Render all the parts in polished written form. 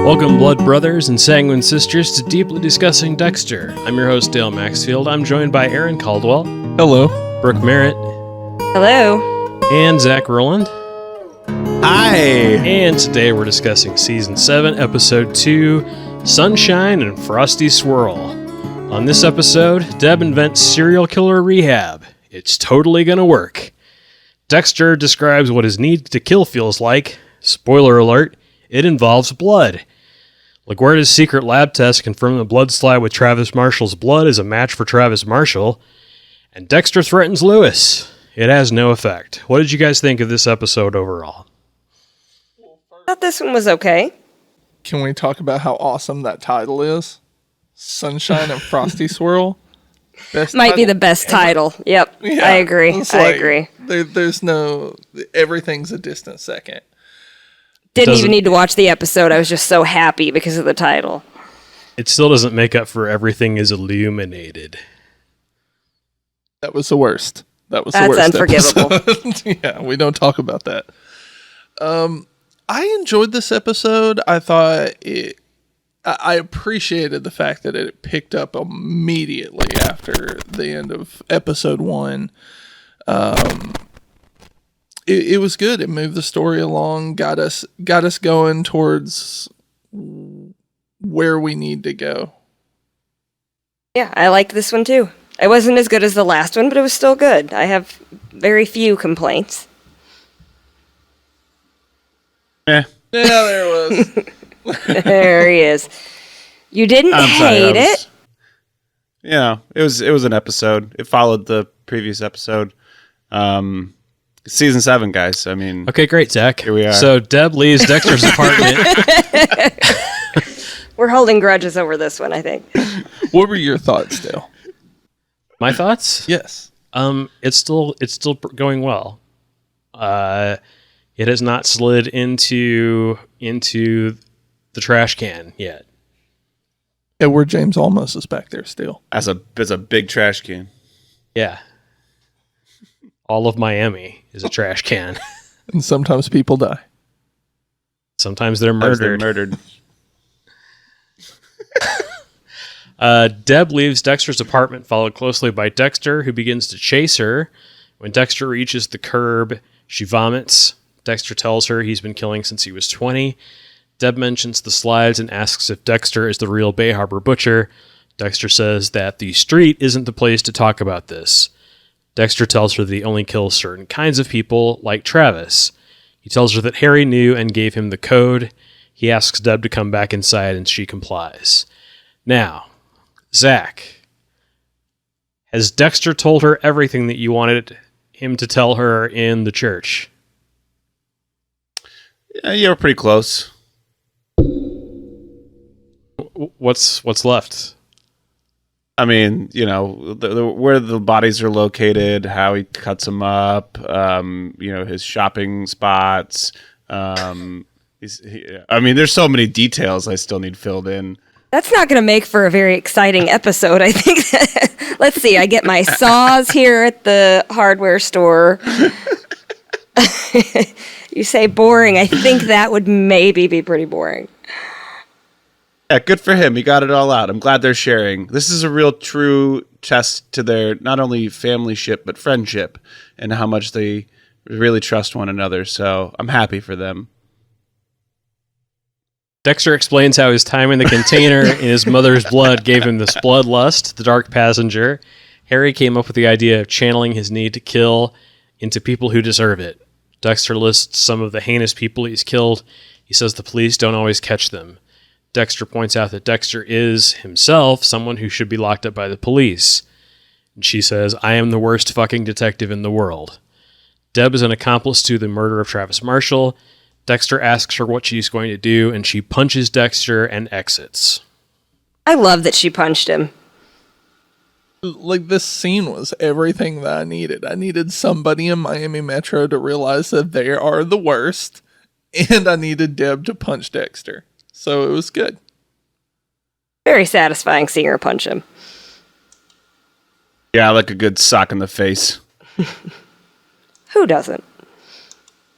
Welcome, blood brothers and sanguine sisters, to Deeply Discussing Dexter. I'm your host, Dale Maxfield. I'm joined by Aaron Caldwell. Hello. Brooke Merritt. Hello. And Zach Rowland. Hi. And today we're discussing Season 7, Episode 2, Sunshine and Frosty Swirl. On this episode, Deb invents serial killer rehab. It's totally gonna work. Dexter describes what his need to kill feels like. Spoiler alert, it involves blood. LaGuardia's secret lab test confirmed the blood slide with Travis Marshall's blood is a match for Travis Marshall. And Dexter threatens Lewis. It has no effect. What did you guys think of this episode overall? I thought this one was okay. Can we talk about how awesome that title is? Sunshine and Frosty Swirl. Best Might be the best title. Yep. Yeah, I agree. I agree. There's no... Everything's a distant second. Didn't even need to watch the episode. I was just so happy because of the title. It still doesn't make up for Everything is Illuminated. That was the worst. That's unforgivable. Episode. Yeah, we don't talk about that. I enjoyed this episode. I thought I appreciated the fact that it picked up immediately after the end of episode 1. It was good. It moved the story along, got us going towards where we need to go. Yeah, I liked this one too. It wasn't as good as the last one, but it was still good. I have very few complaints. Yeah, there it was. There he is. You didn't hate it. Yeah, it was an episode. It followed the previous episode. Season 7, guys. I mean... Okay, great, Zach. Here we are. So Deb leaves Dexter's apartment. We're holding grudges over this one, I think. What were your thoughts, Dale? My thoughts? Yes. It's still going well. It has not slid into the trash can yet. Edward James Olmos is back there still. As a big trash can. Yeah. All of Miami is a trash can. And sometimes people die. Sometimes they're murdered. Deb leaves Dexter's apartment, followed closely by Dexter, who begins to chase her. When Dexter reaches the curb, she vomits. Dexter tells her he's been killing since he was 20. Deb mentions the slides and asks if Dexter is the real Bay Harbor butcher. Dexter says that the street isn't the place to talk about this. Dexter tells her that he only kills certain kinds of people, like Travis. He tells her that Harry knew and gave him the code. He asks Deb to come back inside, and she complies. Now, Zach, has Dexter told her everything that you wanted him to tell her in the church? Yeah, you were pretty close. What's left? I mean, where the bodies are located, how he cuts them up, his shopping spots. There's so many details I still need filled in. That's not going to make for a very exciting episode, I think. Let's see. I get my saws here at the hardware store. You say boring. I think that would maybe be pretty boring. Yeah, good for him. He got it all out. I'm glad they're sharing. This is a real true test to their not only familyship, but friendship and how much they really trust one another. So I'm happy for them. Dexter explains how his time in the container in his mother's blood gave him this bloodlust, the dark passenger. Harry came up with the idea of channeling his need to kill into people who deserve it. Dexter lists some of the heinous people he's killed. He says the police don't always catch them. Dexter points out that Dexter is, himself, someone who should be locked up by the police. And she says, I am the worst fucking detective in the world. Deb is an accomplice to the murder of Travis Marshall. Dexter asks her what she's going to do, and she punches Dexter and exits. I love that she punched him. Like, this scene was everything that I needed. I needed somebody in Miami Metro to realize that they are the worst, and I needed Deb to punch Dexter. So it was good. Very satisfying seeing her punch him. Yeah, I like a good sock in the face. Who doesn't?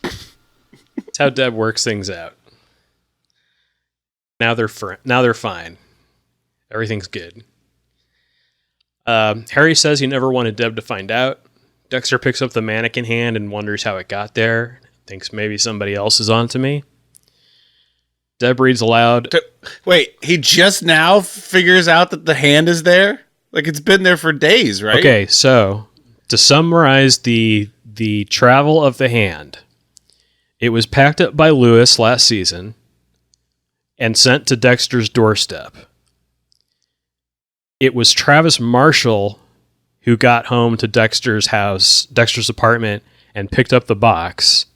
That's how Deb works things out. Now they're fine. Everything's good. Harry says he never wanted Deb to find out. Dexter picks up the mannequin hand and wonders how it got there. Thinks maybe somebody else is onto me. Deb reads aloud. Wait, he just now figures out that the hand is there? Like, it's been there for days, right? Okay, so to summarize the travel of the hand, it was packed up by Lewis last season and sent to Dexter's doorstep. It was Travis Marshall who got home to Dexter's apartment, and picked up the box.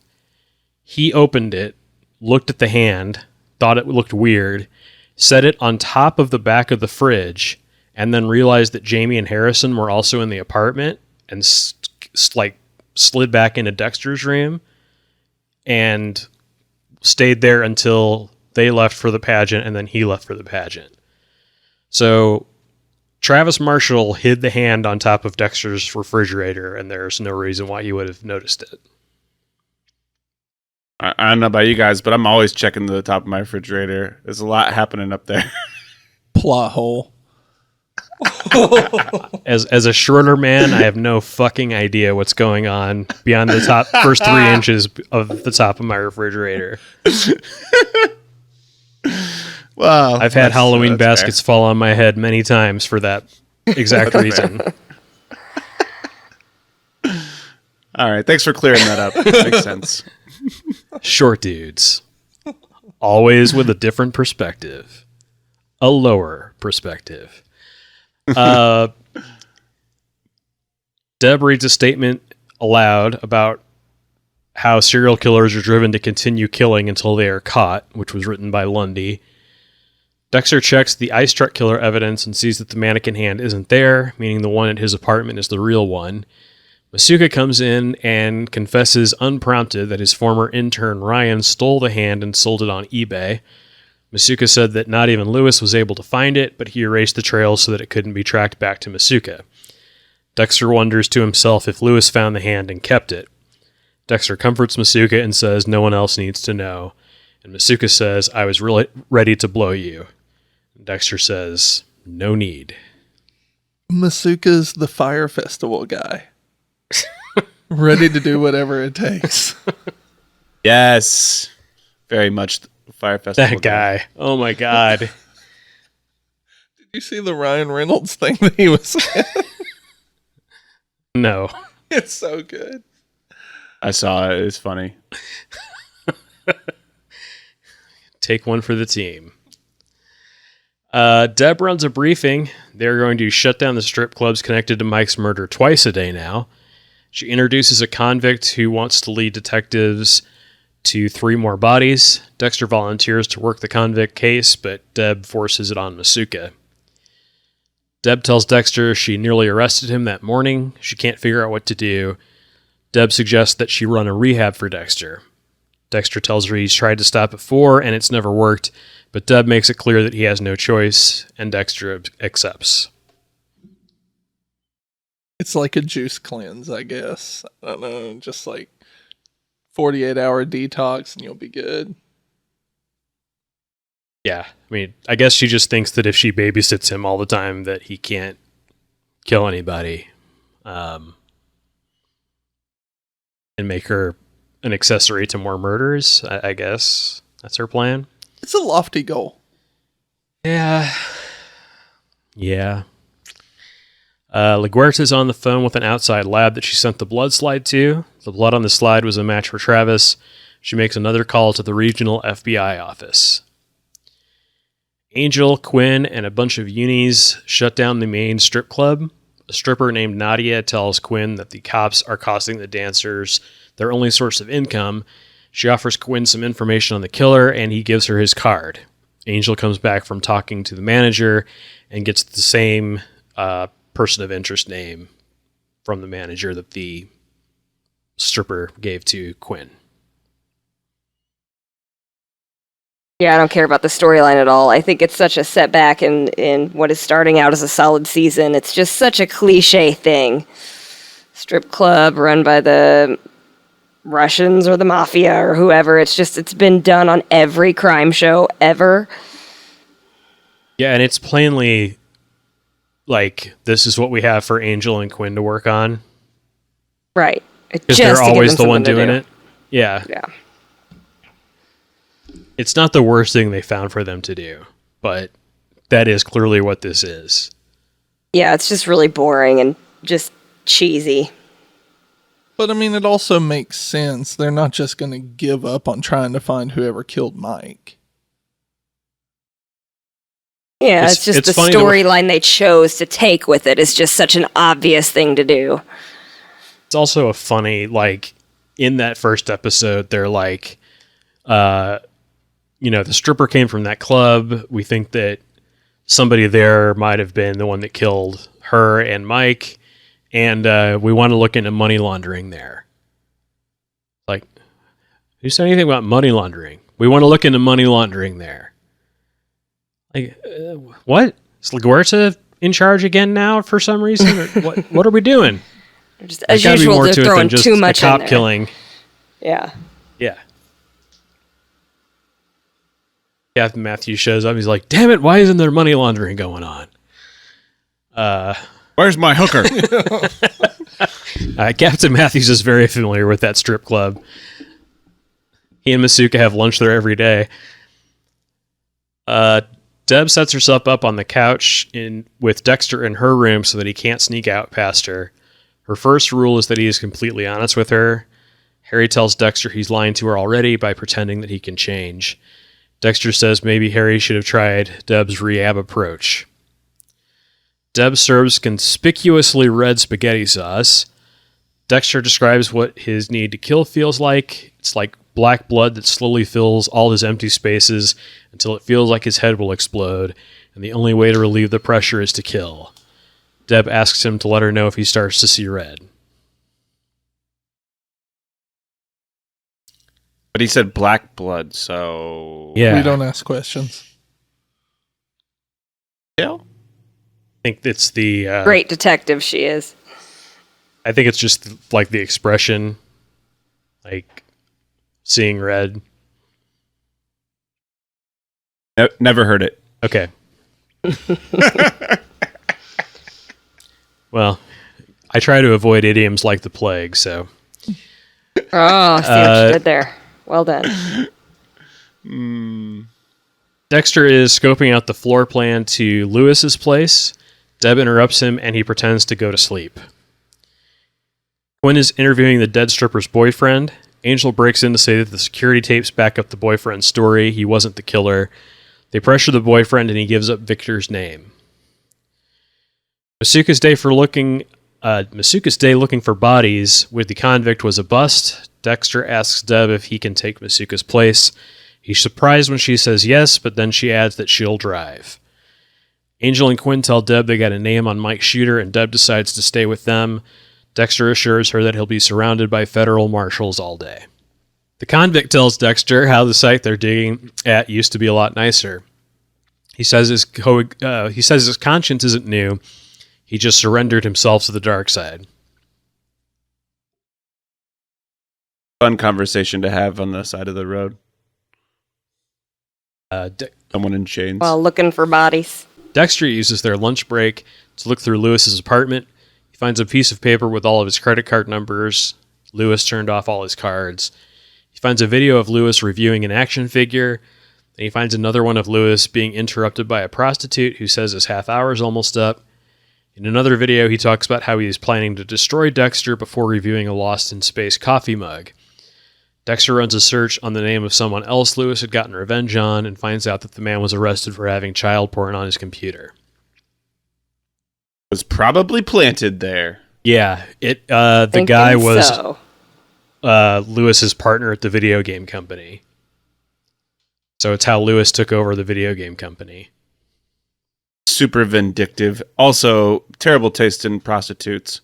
He opened it, looked at the hand, thought it looked weird, set it on top of the back of the fridge, and then realized that Jamie and Harrison were also in the apartment and slid back into Dexter's room and stayed there until they left for the pageant, and then he left for the pageant. So Travis Marshall hid the hand on top of Dexter's refrigerator, and there's no reason why he would have noticed it. I don't know about you guys, but I'm always checking the top of my refrigerator. There's a lot happening up there. Plot hole. As a shorter man, I have no fucking idea what's going on beyond the first 3 inches of the top of my refrigerator. Well, I've had Halloween baskets fall on my head many times for that exact reason. All right, thanks for clearing that up. Makes sense. Short dudes. Always with a different perspective. A lower perspective. Deb reads a statement aloud about how serial killers are driven to continue killing until they are caught, which was written by Lundy. Dexter checks the ice truck killer evidence and sees that the mannequin hand isn't there, meaning the one at his apartment is the real one. Masuka comes in and confesses unprompted that his former intern Ryan stole the hand and sold it on eBay. Masuka said that not even Lewis was able to find it, but he erased the trail so that it couldn't be tracked back to Masuka. Dexter wonders to himself if Lewis found the hand and kept it. Dexter comforts Masuka and says no one else needs to know. And Masuka says, I was really ready to blow you. Dexter says, no need. Masuka's the Fire Festival guy. Ready to do whatever it takes. Yes. Very much Fire Festival. That guy. Oh my God. Did you see the Ryan Reynolds thing that he was in? No. It's so good. I saw it. It's funny. Take one for the team. Deb runs a briefing. They're going to shut down the strip clubs connected to Mike's murder twice a day now. She introduces a convict who wants to lead detectives to 3 more bodies. Dexter volunteers to work the convict case, but Deb forces it on Masuka. Deb tells Dexter she nearly arrested him that morning. She can't figure out what to do. Deb suggests that she run a rehab for Dexter. Dexter tells her he's tried to stop before and it's never worked, but Deb makes it clear that he has no choice, and Dexter accepts. It's like a juice cleanse, I guess. I don't know, just like 48-hour detox and you'll be good. Yeah, I mean, I guess she just thinks that if she babysits him all the time that he can't kill anybody, and make her an accessory to more murders. I guess that's her plan. It's a lofty goal. Yeah. LaGuerta's on the phone with an outside lab that she sent the blood slide to. The blood on the slide was a match for Travis. She makes another call to the regional FBI office. Angel, Quinn, and a bunch of unis shut down the main strip club. A stripper named Nadia tells Quinn that the cops are costing the dancers their only source of income. She offers Quinn some information on the killer, and he gives her his card. Angel comes back from talking to the manager and gets the same person of interest name from the manager that the stripper gave to Quinn. Yeah, I don't care about the storyline at all. I think it's such a setback in what is starting out as a solid season. It's just such a cliche thing. Strip club run by the Russians or the mafia or whoever. It's been done on every crime show ever. Yeah, and it's plainly like this is what we have for Angel and Quinn to work on. Right. Because they're always the one doing it. Yeah. Yeah. It's not the worst thing they found for them to do, but that is clearly what this is. Yeah, it's just really boring and just cheesy. But I mean, it also makes sense. They're not just going to give up on trying to find whoever killed Mike. Yeah, it's just the storyline they chose to take with it is just such an obvious thing to do. It's also a funny, like, in that first episode, they're like, the stripper came from that club. We think that somebody there might have been the one that killed her and Mike. And we want to look into money laundering there. Like, who said anything about money laundering? We want to look into money laundering there. Like, what? Is LaGuerta in charge again now for some reason? Or what are we doing? Just, as usual, they're throwing too much in there. Cop killing. Yeah. Captain Matthews shows up. He's like, damn it, why isn't there money laundering going on? Where's my hooker? Captain Matthews is very familiar with that strip club. He and Masuka have lunch there every day. Deb sets herself up on the couch with Dexter in her room so that he can't sneak out past her. Her first rule is that he is completely honest with her. Harry tells Dexter he's lying to her already by pretending that he can change. Dexter says maybe Harry should have tried Deb's rehab approach. Deb serves conspicuously red spaghetti sauce. Dexter describes what his need to kill feels like. It's like black blood that slowly fills all his empty spaces until it feels like his head will explode, and the only way to relieve the pressure is to kill. Deb asks him to let her know if he starts to see red. But he said black blood, so... Yeah. We don't ask questions. Yeah. I think it's the... Great detective she is. I think it's just like the expression, like seeing red. Never heard it. Okay. Well, I try to avoid idioms like the plague, so... Oh, see what you did there. Well done. Dexter is scoping out the floor plan to Lewis's place. Deb interrupts him, and he pretends to go to sleep. Quinn is interviewing the dead stripper's boyfriend. Angel breaks in to say that the security tapes back up the boyfriend's story. He wasn't the killer. They pressure the boyfriend, and he gives up Victor's name. Masuka's day looking for bodies with the convict was a bust. Dexter asks Deb if he can take Masuka's place. He's surprised when she says yes, but then she adds that she'll drive. Angel and Quinn tell Deb they got a name on Mike's shooter, and Deb decides to stay with them. Dexter assures her that he'll be surrounded by federal marshals all day. The convict tells Dexter how the site they're digging at used to be a lot nicer. He says his conscience isn't new. He just surrendered himself to the dark side. Fun conversation to have on the side of the road. Someone in chains. While looking for bodies. Dexter uses their lunch break to look through Lewis's apartment. He finds a piece of paper with all of his credit card numbers. Lewis turned off all his cards. He finds a video of Lewis reviewing an action figure. Then he finds another one of Lewis being interrupted by a prostitute who says his half hour is almost up. In another video, he talks about how he is planning to destroy Dexter before reviewing a Lost in Space coffee mug. Dexter runs a search on the name of someone else Lewis had gotten revenge on and finds out that the man was arrested for having child porn on his computer. Was probably planted there. Yeah, the guy was Lewis's partner at the video game company. So it's how Lewis took over the video game company. Super vindictive. Also, terrible taste in prostitutes.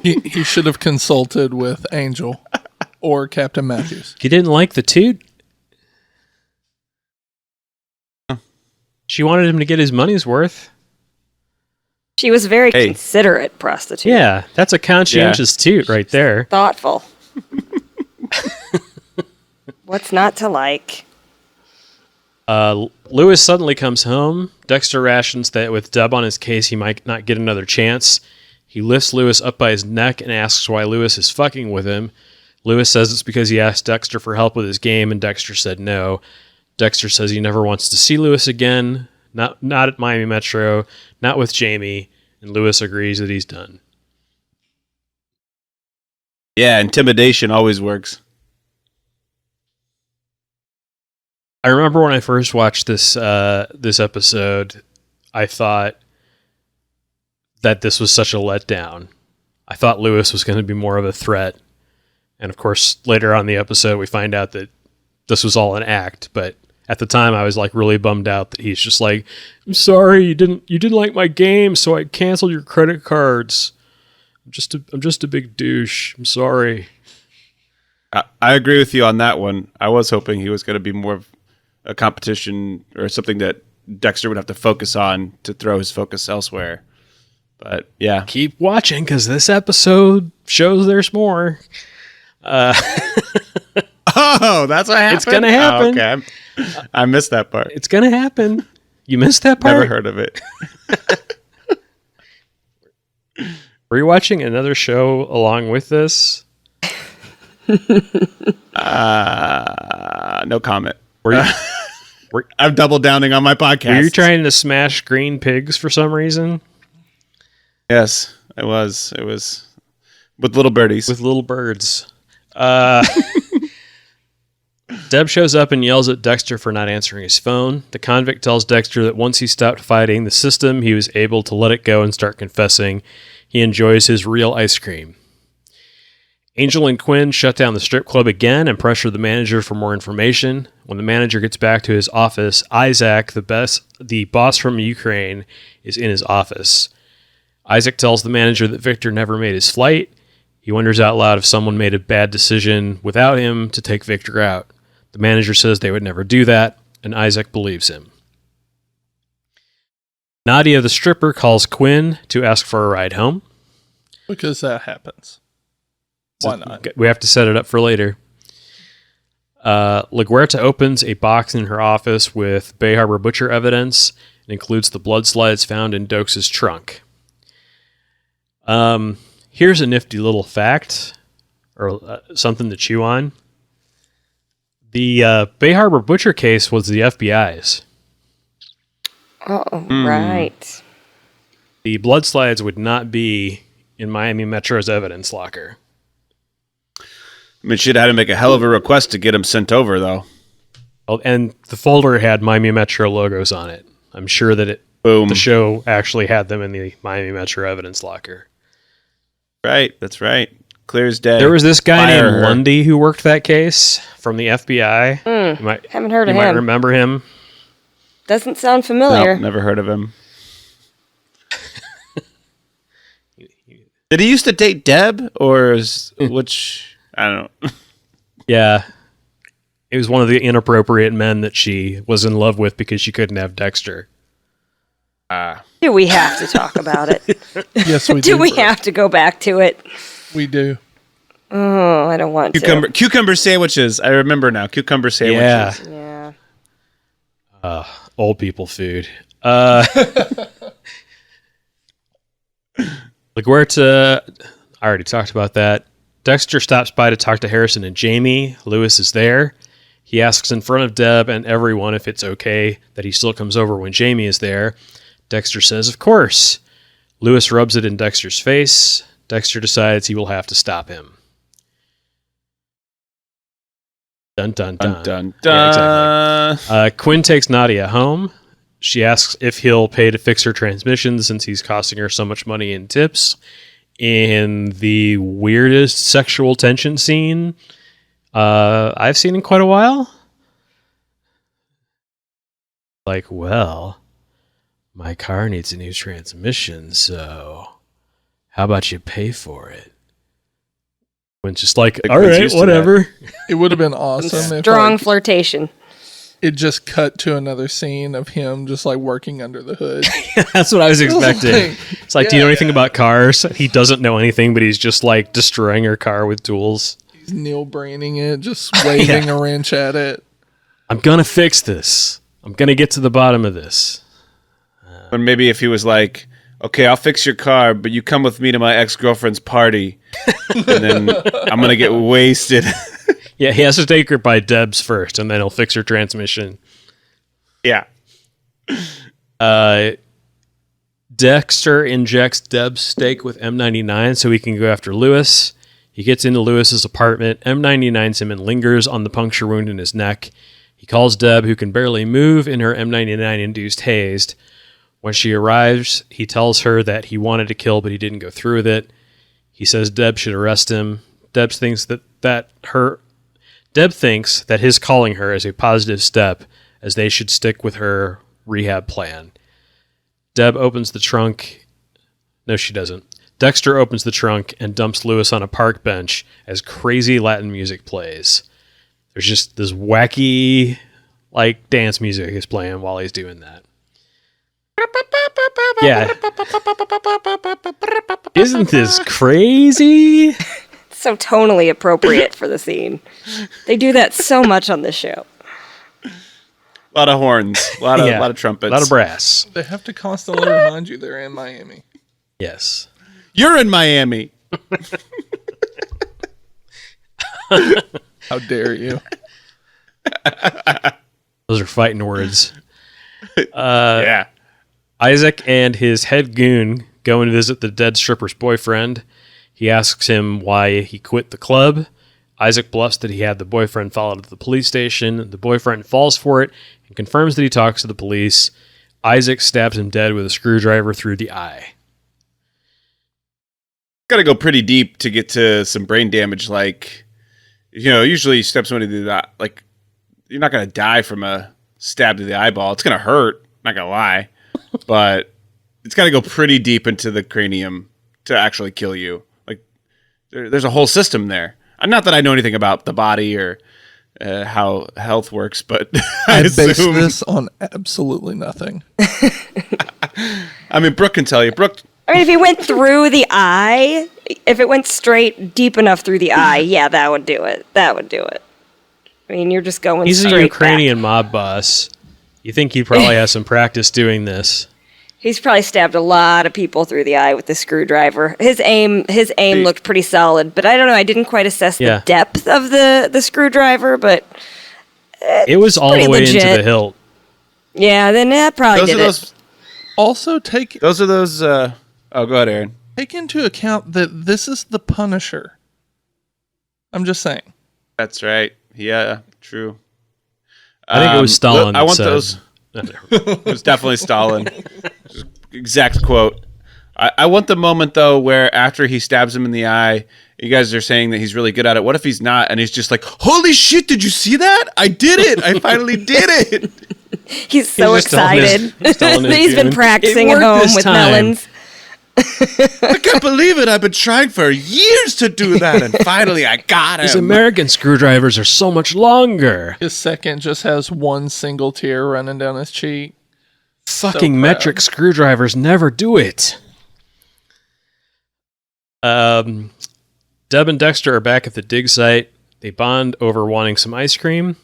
He should have consulted with Angel or Captain Matthews. You didn't like the toot? She wanted him to get his money's worth. She was a very considerate prostitute. Yeah, that's a conscientious toot right there. Thoughtful. What's not to like? Lewis suddenly comes home. Dexter rations that with Deb on his case, he might not get another chance. He lifts Lewis up by his neck and asks why Lewis is fucking with him. Lewis says it's because he asked Dexter for help with his game, and Dexter said no. Dexter says he never wants to see Lewis again, not at Miami Metro, not with Jamie, and Lewis agrees that he's done. Yeah, intimidation always works. I remember when I first watched this episode, I thought that this was such a letdown. I thought Lewis was going to be more of a threat. And of course, later on in the episode, we find out that this was all an act. But at the time, I was like really bummed out that he's just like, "I'm sorry, you didn't like my game, so I canceled your credit cards. I'm just a big douche. I'm sorry." I agree with you on that one. I was hoping he was going to be more of a competition or something that Dexter would have to focus on to throw his focus elsewhere. But yeah. Keep watching, because this episode shows there's more. Oh, that's what happened? It's going to happen. Oh, okay. I missed that part. It's going to happen. You missed that part? Never heard of it. Were you watching another show along with this? No comment. Were you, I'm double downing on my podcast. were you trying to smash green pigs for some reason? Yes, it was. It was with little birdies. With little birds. Deb shows up and yells at Dexter for not answering his phone. The convict tells Dexter that once he stopped fighting the system, he was able to let it go and start confessing. He enjoys his real ice cream. Angel and Quinn shut down the strip club again and pressure the manager for more information. When the manager gets back to his office, Isaac, the boss from Ukraine, is in his office. Isaac tells the manager that Victor never made his flight. He wonders out loud if someone made a bad decision without him to take Victor out. The manager says they would never do that, and Isaac believes him. Nadia, the stripper, calls Quinn to ask for a ride home. Because that happens. Why not? We have to set it up for later. LaGuerta opens a box in her office with Bay Harbor Butcher evidence and includes the blood slides found in Dokes' trunk. Here's a nifty little fact, or something to chew on. The Bay Harbor Butcher case was the FBI's. Oh, right. The blood slides would not be in Miami Metro's evidence locker. I mean, she'd had to make a hell of a request to get him sent over, though. Oh, and the folder had Miami Metro logos on it. I'm sure that Boom. the show actually had them in the Miami Metro evidence locker. Right, that's right. Clear as day. There was this guy Fire named her. Lundy who worked that case from the FBI. Haven't heard of You might him. remember him. Doesn't sound familiar. No, never heard of him. Did he used to date Deb, or which I don't know. Yeah. It was one of the inappropriate men that she was in love with because she couldn't have Dexter. Do we have to talk about it? Yes, we do. Do we have to go back to it? We do. Oh, I don't want Cucumber sandwiches. I remember now. Cucumber sandwiches. Yeah. to. Yeah. Old people food. LaGuerta, I already talked about that. Dexter stops by to talk to Harrison and Jamie. Lewis is there. He asks in front of Deb and everyone if it's okay that he still comes over when Jamie is there. Dexter says, of course. Lewis rubs it in Dexter's face. Dexter decides he will have to stop him. Dun, dun, dun. Dun, dun, Yeah, dun. exactly. Quinn takes Nadia home. She asks if he'll pay to fix her transmission since he's costing her so much money in tips. In the weirdest sexual tension scene I've seen in quite a while. Like, well, my car needs a new transmission, so how about you pay for it? Quinn's just like, all Quinn's right, used to whatever. It would have been awesome if Strong like, flirtation. it just cut to another scene of him just like working under the hood. That's what I was expecting. It's like, do you know Yeah. anything about cars? He doesn't know anything, but he's just like destroying her car with tools. He's Neil braining it, just waving a wrench at it. I'm gonna fix this. I'm going to get to the bottom of this. Or maybe if he was like, okay, I'll fix your car, but you come with me to my ex-girlfriend's party, and then I'm going to get wasted. Yeah, he has to take her by Deb's first, and then he'll fix her transmission. Yeah. Dexter injects Deb's steak with M99 so he can go after Lewis. He gets into Lewis's apartment, M99s him and lingers on the puncture wound in his neck. He calls Deb, who can barely move in her M99-induced hazed. When she arrives, he tells her that he wanted to kill, but he didn't go through with it. He says Deb should arrest him. Deb thinks that his calling her is a positive step, as they should stick with her rehab plan. Deb opens the trunk. No, she doesn't. Dexter opens the trunk and dumps Lewis on a park bench as crazy Latin music plays. There's just this wacky, like, dance music is playing while he's doing that. Yeah. Isn't this crazy? So tonally appropriate for the scene. They do that so much on this show. A lot of horns, a lot of trumpets, a lot of brass. They have to constantly remind you they're in Miami. Yes. You're in Miami. How dare you? Those are fighting words. Yeah. Isaac and his head goon go and visit the dead stripper's boyfriend. He asks him why he quit the club. Isaac bluffs that he had the boyfriend followed to the police station. The boyfriend falls for it and confirms that he talks to the police. Isaac stabs him dead with a screwdriver through the eye. Got to go pretty deep to get to some brain damage. Like, usually you stab somebody through that. Like, you're not going to die from a stab to the eyeball. It's going to hurt. Not going to lie. But it's got to go pretty deep into the cranium to actually kill you. Like, there's a whole system there. Not that I know anything about the body or how health works, but I base this on absolutely nothing. I mean, Brooke can tell you. Brooke. I mean, if he went through the eye, if it went straight deep enough through the eye, yeah, that would do it. That would do it. I mean, you're just going He's straight a Ukrainian back. mob boss. You think he probably has some practice doing this. He's probably stabbed a lot of people through the eye with the screwdriver. His aim looked pretty solid, but I don't know. I didn't quite assess the depth of the scrurrdriver, but it was all the way legit. into the hilt. Yeah, then that probably did it. Also, those are those. Go ahead, Aaron. Take into account that this is the Punisher. I'm just saying. That's right. Yeah, true. I think it was Stalin. I want those. It was definitely Stalin. Exact quote. I want the moment, though, where after he stabs him in the eye, you guys are saying that he's really good at it. What if he's not? And he's just like, holy shit, did you see that? I did it. I finally did it. He's so excited. He's been practicing It at worked home this with time. melons. I can't believe it. I've been trying for years to do that, and finally I got him. These American screwdrivers are so much longer. His second just has one single tear running down his cheek. Fucking metric screwdrivers never do it. Deb and Dexter are back at the dig site. They bond over wanting some ice cream.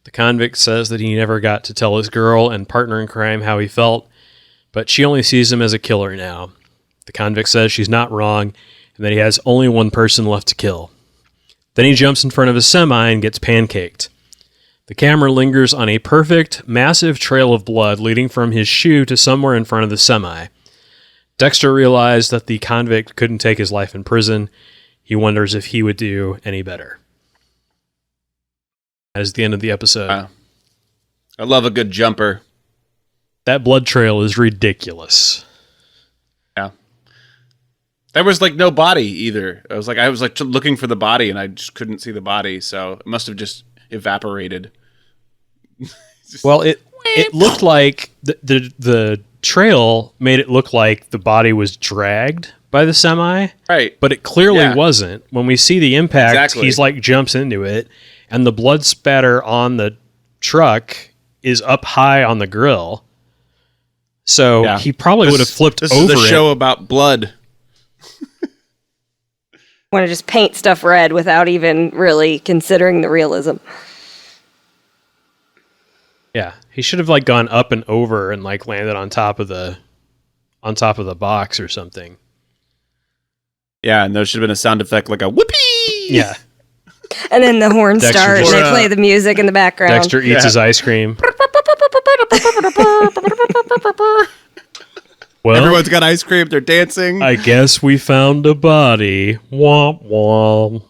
The convict says that he never got to tell his girl and partner in crime how he felt, but she only sees him as a killer now. The convict says she's not wrong and that he has only one person left to kill. Then he jumps in front of a semi and gets pancaked. The camera lingers on a perfect, massive trail of blood leading from his shoe to somewhere in front of the semi. Dexter realized that the convict couldn't take his life in prison. He wonders if he would do any better. That is the end of the episode. Wow. I love a good jumper. That blood trail is ridiculous. Yeah. There was like no body either. I was like looking for the body and I just couldn't see the body, so it must have just evaporated. Well, it looked like the trail made it look like the body was dragged by the semi. Right. But it clearly wasn't. When we see the impact, he's like jumps into it and the blood spatter on the truck is up high on the grill. So he probably would have flipped over it. This is a show about blood. Want to just paint stuff red without even really considering the realism. Yeah. He should have like gone up and over and like landed on top of the box or something. Yeah, and there should have been a sound effect like a whoopee. Yeah. And then the horns Dexter start and just- they play the music in the background. Dexter eats his ice cream. Well, Everyone's got ice cream. They're dancing. I guess we found a body. Womp womp.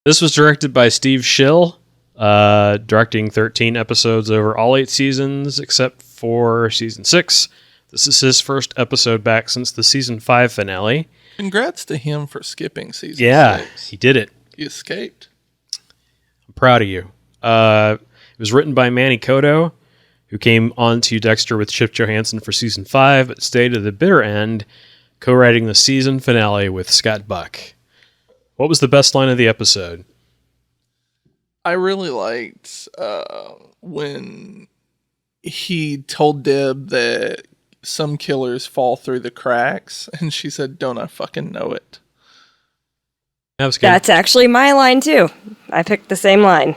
This was directed by Steve Schill, directing 13 episodes over all 8 seasons except for season 6. This is his first episode back since the season 5 finale. Congrats to him for skipping season Yeah, 6. he did it. He escaped. I'm proud of you. It was written by Manny Koto, who came on to Dexter with Chip Johansson for season 5, but stayed to the bitter end, co-writing the season finale with Scott Buck. What was the best line of the episode? I really liked when he told Deb that some killers fall through the cracks, and she said, "Don't I fucking know it?" That was good. That's actually my line too. I picked the same line.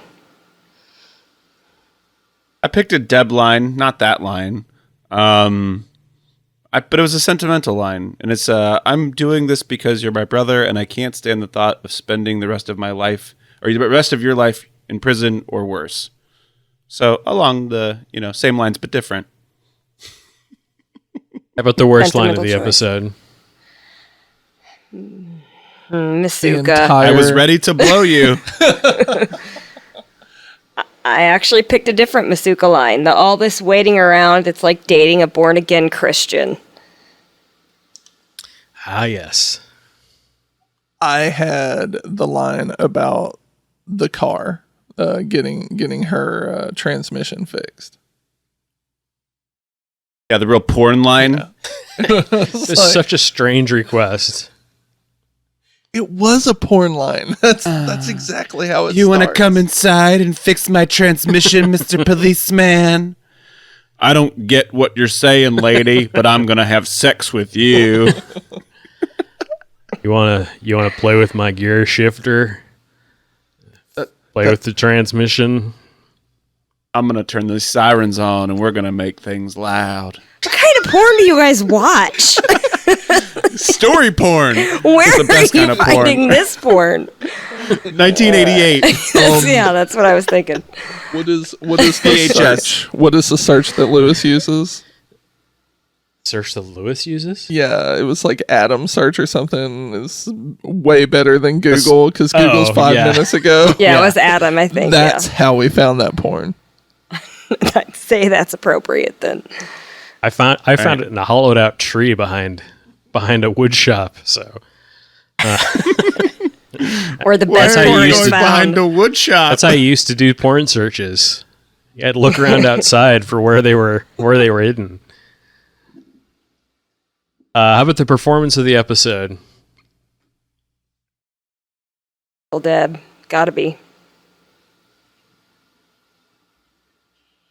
I picked a Deb line, not that line. But it was a sentimental line, and it's I'm doing this because you're my brother, and I can't stand the thought of spending the rest of my life or the rest of your life in prison or worse. So along the same lines but different. How about the worst line of the Sentimental choice. episode? Masuka. I was ready to blow you. I actually picked a different Masuka line. All this waiting around, it's like dating a born-again Christian. Ah, yes. I had the line about the car getting her transmission fixed. Yeah, the real porn line. This is such a strange request. It was a porn line. That's exactly how it You want to starts. come inside and fix my transmission, Mr. Policeman? I don't get what you're saying, lady, but I'm going to have sex with you. You wanna play with my gear shifter? Play with the transmission? I'm going to turn the sirens on and we're going to make things loud. What kind of porn do you guys watch? Story porn. Where It's the are best you kind of porn. finding this porn? 1988. Yeah, that's what I was thinking. What is the VHS. search? What is the search that Lewis uses? Search that Lewis uses? Yeah, it was like Adam search or something. It's way better than Google because Google's Oh, 5 yeah. minutes ago. Yeah, it was Adam, I think. That's how we found that porn. I'd say that's appropriate then. I found it in a hollowed out tree behind a wood shop. So Or the That's best how you porn used is to- behind found. a wood shop. that's how you used to do porn searches. You had to look around outside for where they were hidden. How about the performance of the episode? Deb, gotta be.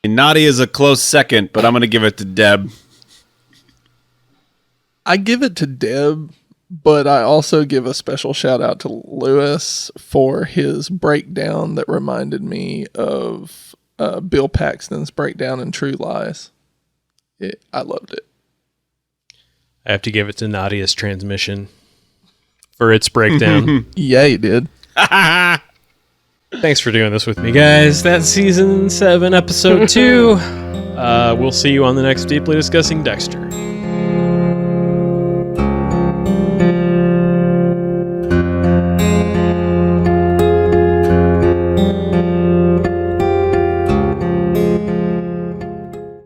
Naughty is a close second, but I'm going to give it to Deb. I give it to Deb, but I also give a special shout out to Lewis for his breakdown that reminded me of Bill Paxton's breakdown in True Lies. I loved it. I have to give it to Nadia's transmission for its breakdown. Yeah, you did. Thanks for doing this with me, guys. That's season 7, episode 2. We'll see you on the next Deeply Discussing Dexter.